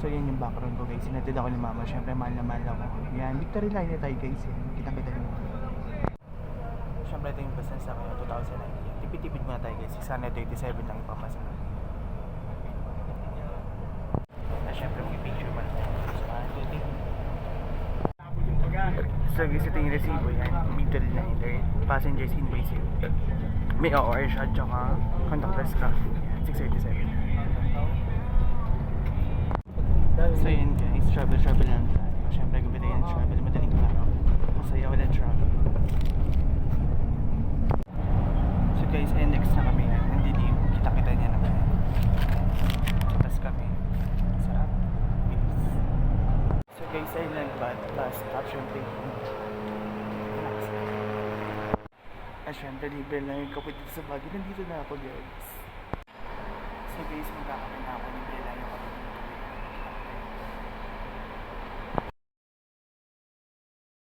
So yan yung background ko guys. Sinatid ako ni mama. Syempre mahal na mahal ako. Yan. Victory line na tayo guys. Yan. Kita-kita nyo. Syempre ito yung business sa akin. 2019. Yan. Tipid-tipid muna tayo guys. 637 lang ipamasa. Na syempre mag-picture man tayo. So guys, ito yung resibo yan. Victory line. Passengers invoice yun. May OR siya. Tsaka contactless ka. Yan. 687. So yun guys, travel lang tayo. Siyempre gabi na yan, travel, madaling araw. Masaya wala travel. So guys, next na kami yan. Nandilim, kita-kita niya naman. Tapos kami. Sarap. Peace. So guys, ay nag-bus stop, syempre. Syempre, libre lang yung kapit dito sa Baguio. Nandito na ako guys. So guys, magkakaroon na ako, libre lang yung kapit.